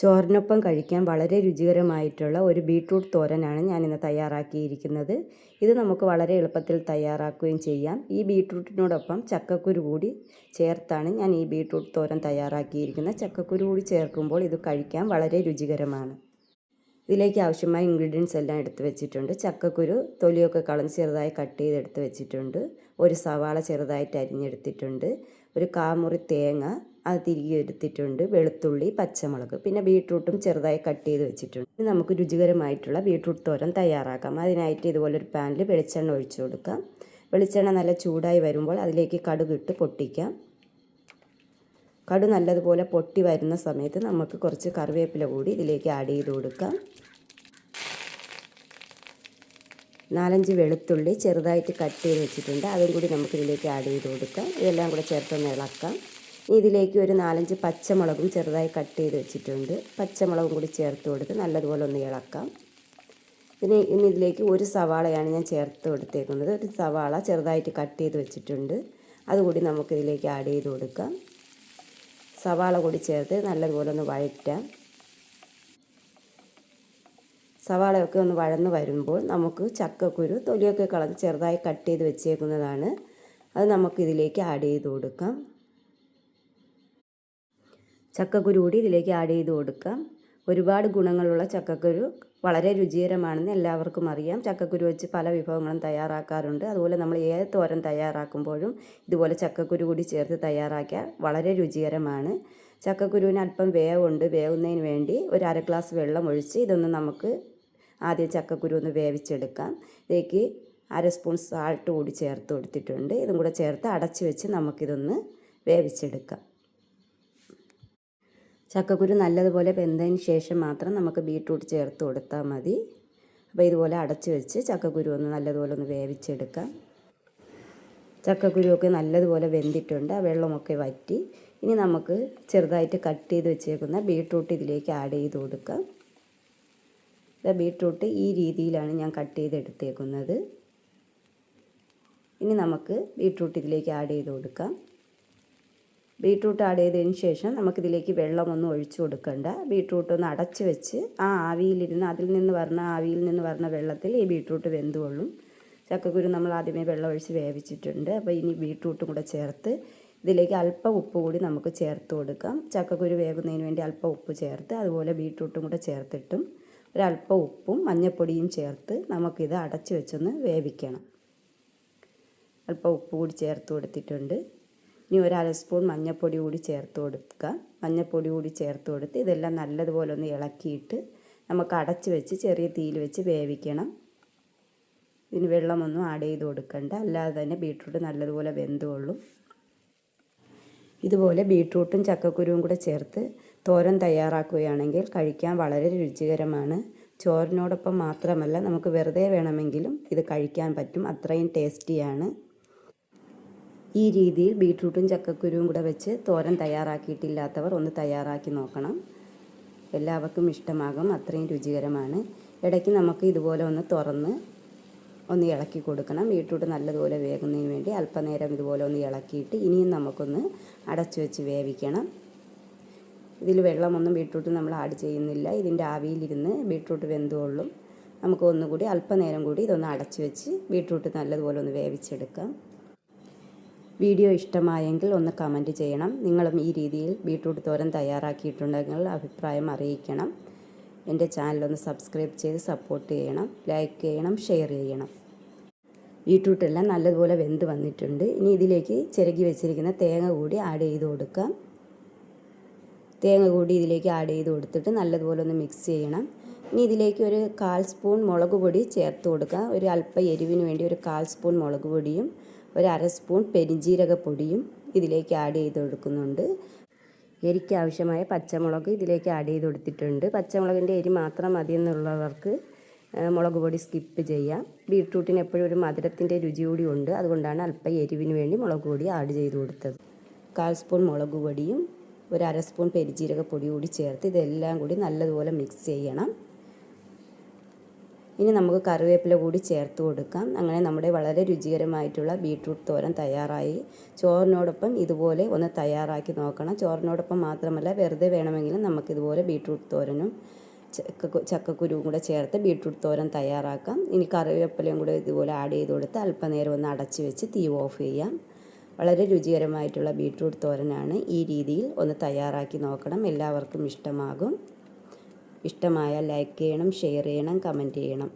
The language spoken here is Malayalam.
ചോറിനൊപ്പം കഴിക്കാൻ വളരെ രുചികരമായിട്ടുള്ള ഒരു ബീട്രൂട്ട് തോരനാണ് ഞാനിന്ന് തയ്യാറാക്കിയിരിക്കുന്നത്. ഇത് നമുക്ക് വളരെ എളുപ്പത്തിൽ തയ്യാറാക്കുകയും ചെയ്യാം. ഈ ബീട്രൂട്ടിനോടൊപ്പം ചക്കക്കുരു കൂടി ചേർത്താണ് ഞാൻ ഈ ബീട്രൂട്ട് തോരൻ തയ്യാറാക്കിയിരിക്കുന്നത്. ചക്കക്കുരു കൂടി ചേർക്കുമ്പോൾ ഇത് കഴിക്കാൻ വളരെ രുചികരമാണ്. ഇതിലേക്ക് ആവശ്യമായ ഇൻഗ്രീഡിയൻസ് എല്ലാം എടുത്ത് വെച്ചിട്ടുണ്ട്. ചക്കക്കുരു തൊലിയൊക്കെ കളഞ്ഞ് ചെറുതായി കട്ട് ചെയ്തെടുത്ത് വെച്ചിട്ടുണ്ട്. ഒരു സവാള ചെറുതായിട്ട് അരിഞ്ഞെടുത്തിട്ടുണ്ട്. ഒരു കാമുറി തേങ്ങ അത് തിരികെ എടുത്തിട്ടുണ്ട്. വെളുത്തുള്ളി, പച്ചമുളക്, പിന്നെ ബീട്രൂട്ടും ചെറുതായി കട്ട് ചെയ്ത് വെച്ചിട്ടുണ്ട്. ഇനി നമുക്ക് രുചികരമായിട്ടുള്ള ബീട്രൂട്ട് തോരൻ തയ്യാറാക്കാം. അതിനായിട്ട് ഇതുപോലൊരു പാനിൽ വെളിച്ചെണ്ണ ഒഴിച്ചു കൊടുക്കാം. വെളിച്ചെണ്ണ നല്ല ചൂടായി വരുമ്പോൾ അതിലേക്ക് കടുകിട്ട് പൊട്ടിക്കാം. കടു നല്ലതുപോലെ പൊട്ടി വരുന്ന സമയത്ത് നമുക്ക് കുറച്ച് കറിവേപ്പില കൂടി ഇതിലേക്ക് ആഡ് ചെയ്ത് കൊടുക്കാം. 4-5 വെളുത്തുള്ളി ചെറുതായിട്ട് കട്ട് ചെയ്ത് വെച്ചിട്ടുണ്ട്. അതും കൂടി നമുക്കിതിലേക്ക് ആഡ് ചെയ്ത് കൊടുക്കാം. ഇതെല്ലാം കൂടെ ചേർത്തൊന്ന് ഇളക്കാം. ഇതിലേക്ക് ഒരു 4-5 പച്ചമുളകും ചെറുതായി കട്ട് ചെയ്ത് വെച്ചിട്ടുണ്ട്. പച്ചമുളകും കൂടി ചേർത്ത് കൊടുത്ത് നല്ലതുപോലെ ഒന്ന് ഇളക്കാം. ഇനി ഇതിലേക്ക് ഒരു സവാളയാണ് ഞാൻ ചേർത്ത് കൊടുത്തേക്കുന്നത്. ഒരു സവാള ചെറുതായിട്ട് കട്ട് ചെയ്ത് വെച്ചിട്ടുണ്ട്. അതുകൂടി നമുക്കിതിലേക്ക് ആഡ് ചെയ്ത് കൊടുക്കാം. സവാള കൂടി ചേർത്ത് നല്ലതുപോലെ ഒന്ന് വഴറ്റാം. സവാളയൊക്കെ ഒന്ന് വഴന്ന് വരുമ്പോൾ നമുക്ക് ചക്കക്കുരു തൊലിയൊക്കെ കളഞ്ഞ് ചെറുതായി കട്ട് ചെയ്ത് വെച്ചേക്കുന്നതാണ്. അത് നമുക്കിതിലേക്ക് ആഡ് ചെയ്ത് കൊടുക്കാം. ചക്കക്കുരു കൂടി ഇതിലേക്ക് ആഡ് ചെയ്ത് കൊടുക്കാം. ഒരുപാട് ഗുണങ്ങളുള്ള ചക്കക്കുരു വളരെ രുചികരമാണെന്ന് എല്ലാവർക്കും അറിയാം. ചക്കക്കുരു വെച്ച് പല വിഭവങ്ങളും തയ്യാറാക്കാറുണ്ട്. അതുപോലെ നമ്മൾ ഏത് തോരൻ തയ്യാറാക്കുമ്പോഴും ഇതുപോലെ ചക്കക്കുരു കൂടി ചേർത്ത് തയ്യാറാക്കിയാൽ വളരെ രുചികരമാണ്. ചക്കക്കുരുവിന് അല്പം വേവുണ്ട്. വേവുന്നതിന് വേണ്ടി ഒരു 1/2 ഗ്ലാസ് വെള്ളം ഒഴിച്ച് ഇതൊന്ന് നമുക്ക് ആദ്യം ചക്കക്കുരു ഒന്ന് വേവിച്ചെടുക്കാം. ഇതിലേക്ക് 1/2 സ്പൂൺ സാൾട്ട് കൂടി ചേർത്ത് കൊടുത്തിട്ടുണ്ട്. ഇതും കൂടെ ചേർത്ത് അടച്ച് വെച്ച് നമുക്കിതൊന്ന് വേവിച്ചെടുക്കാം. ചക്കക്കുരു നല്ലതുപോലെ വെന്തതിന് ശേഷം മാത്രം നമുക്ക് ബീട്രൂട്ട് ചേർത്ത് കൊടുത്താൽ മതി. അപ്പോൾ ഇതുപോലെ അടച്ച് വെച്ച് ചക്കക്കുരു ഒന്ന് നല്ലതുപോലെ ഒന്ന് വേവിച്ചെടുക്കാം. ചക്കക്കുരുവൊക്കെ നല്ലതുപോലെ വെന്തിട്ടുണ്ട്. ആ വെള്ളമൊക്കെ വറ്റി. ഇനി നമുക്ക് ചെറുതായിട്ട് കട്ട് ചെയ്ത് വെച്ചേക്കുന്ന ബീട്രൂട്ട് ഇതിലേക്ക് ആഡ് ചെയ്ത് കൊടുക്കാം. ബീട്രൂട്ട് ഈ രീതിയിലാണ് ഞാൻ കട്ട് ചെയ്തെടുത്തേക്കുന്നത്. ഇനി നമുക്ക് ബീട്രൂട്ട് ഇതിലേക്ക് ആഡ് ചെയ്ത് കൊടുക്കാം. ബീട്രൂട്ട് ആഡ് ചെയ്തതിന് ശേഷം നമുക്കിതിലേക്ക് വെള്ളമൊന്നും ഒഴിച്ചു കൊടുക്കണ്ട. ബീട്രൂട്ട് ഒന്ന് അടച്ച് വെച്ച് ആ ആവിയിലിരുന്ന് അതിൽ നിന്ന് വരുന്ന വെള്ളത്തിൽ ഈ ബീട്രൂട്ട് വെന്തുകൊള്ളും. ചക്കക്കുരു നമ്മൾ ആദ്യമേ വെള്ളം ഒഴിച്ച് വേവിച്ചിട്ടുണ്ട്. അപ്പോൾ ഇനി ബീട്രൂട്ടും കൂടെ ചേർത്ത് ഇതിലേക്ക് അല്പം ഉപ്പ് കൂടി നമുക്ക് ചേർത്ത് കൊടുക്കാം. ചക്കക്കുരു വേകുന്നതിന് വേണ്ടി അല്പം ഉപ്പ് ചേർത്ത് അതുപോലെ ബീട്രൂട്ടും കൂടെ ചേർത്തിട്ടും ഒരല്പം ഉപ്പും മഞ്ഞൾപ്പൊടിയും ചേർത്ത് നമുക്കിത് അടച്ച് വെച്ചൊന്ന് വേവിക്കണം. അല്പം ഉപ്പ് കൂടി ചേർത്ത് കൊടുത്തിട്ടുണ്ട്. ഇനി 1/2 സ്പൂൺ മഞ്ഞൾപ്പൊടി കൂടി ചേർത്ത് കൊടുക്കുക. മഞ്ഞൾപ്പൊടി കൂടി ചേർത്ത് കൊടുത്ത് ഇതെല്ലാം നല്ലതുപോലെ ഒന്ന് ഇളക്കിയിട്ട് നമുക്ക് അടച്ച് വെച്ച് ചെറിയ തീയിൽ വെച്ച് വേവിക്കണം. ഇതിന് വെള്ളമൊന്നും ആഡ് ചെയ്ത് കൊടുക്കണ്ട. അല്ലാതെ തന്നെ ബീട്രൂട്ട് നല്ലതുപോലെ വെന്തുകൊള്ളും. ഇതുപോലെ ബീട്രൂട്ടും ചക്കക്കുരുവും കൂടെ ചേർത്ത് തോരൻ തയ്യാറാക്കുകയാണെങ്കിൽ കഴിക്കാൻ വളരെ രുചികരമാണ്. ചോറിനോടൊപ്പം മാത്രമല്ല നമുക്ക് വെറുതെ വേണമെങ്കിലും ഇത് കഴിക്കാൻ പറ്റും. അത്രയും ടേസ്റ്റിയാണ്. ഈ രീതിയിൽ ബീട്രൂട്ടും ചക്കക്കുരുവും കൂടെ വെച്ച് തോരൻ തയ്യാറാക്കിയിട്ടില്ലാത്തവർ ഒന്ന് തയ്യാറാക്കി നോക്കണം. എല്ലാവർക്കും ഇഷ്ടമാകും. അത്രയും രുചികരമാണ്. ഇടയ്ക്ക് നമുക്ക് ഇതുപോലെ ഒന്ന് തുറന്ന് ഒന്ന് ഇളക്കി കൊടുക്കണം. ബീട്രൂട്ട് നല്ലതുപോലെ വേകുന്നതിന് വേണ്ടി അല്പനേരം ഇതുപോലെ ഒന്ന് ഇളക്കിയിട്ട് ഇനിയും നമുക്കൊന്ന് അടച്ചു വെച്ച് വേവിക്കണം. ഇതിൽ വെള്ളമൊന്നും ബീട്രൂട്ട് നമ്മൾ ആഡ് ചെയ്യുന്നില്ല. ഇതിൻ്റെ ആവിയിലിരുന്ന് ബീട്രൂട്ട് വെന്തുകൊള്ളും. നമുക്ക് ഒന്നുകൂടി അല്പനേരം കൂടി ഇതൊന്ന് അടച്ചു വെച്ച് ബീട്രൂട്ട് നല്ലതുപോലെ ഒന്ന് വേവിച്ചെടുക്കാം. വീഡിയോ ഇഷ്ടമായെങ്കിൽ ഒന്ന് കമൻറ്റ് ചെയ്യണം. നിങ്ങളും ഈ രീതിയിൽ ബീട്രൂട്ട് തോരൻ തയ്യാറാക്കിയിട്ടുണ്ടെങ്കിൽ അഭിപ്രായം അറിയിക്കണം. എൻ്റെ ചാനലൊന്ന് സബ്സ്ക്രൈബ് ചെയ്ത് സപ്പോർട്ട് ചെയ്യണം. ലൈക്ക് ചെയ്യണം, ഷെയർ ചെയ്യണം. ബീട്രൂട്ടെല്ലാം നല്ലതുപോലെ വെന്ത് വന്നിട്ടുണ്ട്. ഇനി ഇതിലേക്ക് ചിരകി വെച്ചിരിക്കുന്ന തേങ്ങ കൂടി ആഡ് ചെയ്ത് കൊടുക്കാം. തേങ്ങ കൂടി ഇതിലേക്ക് ആഡ് ചെയ്ത് കൊടുത്തിട്ട് നല്ലതുപോലെ ഒന്ന് മിക്സ് ചെയ്യണം. ഇനി ഇതിലേക്ക് ഒരു 1/4 സ്പൂൺ മുളക് പൊടി ചേർത്ത് കൊടുക്കുക. ഒരു അല്പം എരിവിന് വേണ്ടി ഒരു 1/4 സ്പൂൺ മുളക് പൊടിയും ഒരു 1/2 സ്പൂൺ പെരുംജീരകപ്പൊടിയും ഇതിലേക്ക് ആഡ് ചെയ്ത് കൊടുക്കുന്നുണ്ട്. എരിക്ക് ആവശ്യമായ പച്ചമുളക് ഇതിലേക്ക് ആഡ് ചെയ്ത് കൊടുത്തിട്ടുണ്ട്. പച്ചമുളകിൻ്റെ എരി മാത്രം മതി എന്നുള്ളവർക്ക് മുളക് പൊടി സ്കിപ്പ് ചെയ്യാം. ബീട്രൂട്ടിന് എപ്പോഴും ഒരു മധുരത്തിൻ്റെ രുചി കൂടി ഉണ്ട്. അതുകൊണ്ടാണ് അല്പം എരിവിന് വേണ്ടി മുളക് പൊടി ആഡ് ചെയ്ത് കൊടുത്തത്. 1/4 സ്പൂൺ മുളക് പൊടിയും ഒരു 1/2 സ്പൂൺ പെരുംജീരകപ്പൊടി കൂടി ചേർത്ത് ഇതെല്ലാം കൂടി നല്ലതുപോലെ മിക്സ് ചെയ്യണം. ഇനി നമുക്ക് കറിവേപ്പില കൂടി ചേർത്ത് കൊടുക്കാം. അങ്ങനെ നമ്മുടെ വളരെ രുചികരമായിട്ടുള്ള ബീട്രൂട്ട് തോരൻ തയ്യാറായി. ചോറിനോടൊപ്പം ഇതുപോലെ ഒന്ന് തയ്യാറാക്കി നോക്കണം. ചോറിനോടൊപ്പം മാത്രമല്ല, വെറുതെ വേണമെങ്കിലും നമുക്കിതുപോലെ ബീട്രൂട്ട് തോരനും ചക്കക്കുരുവും കൂടെ ചേർത്ത് ബീട്രൂട്ട് തോരൻ തയ്യാറാക്കാം. ഇനി കറിവേപ്പിലയും കൂടെ ഇതുപോലെ ആഡ് ചെയ്ത് കൊടുത്ത് അല്പനേരം ഒന്ന് അടച്ച് വെച്ച് തീ ഓഫ് ചെയ്യാം. വളരെ രുചികരമായിട്ടുള്ള ബീട്രൂട്ട് തോരനാണ്. ഈ രീതിയിൽ ഒന്ന് തയ്യാറാക്കി നോക്കണം. എല്ലാവർക്കും ഇഷ്ടമാകും. ഇഷ്ടമായാൽ ലൈക്ക് ചെയ്യണം, ഷെയർ ചെയ്യണം, കമൻറ്റ് ചെയ്യണം.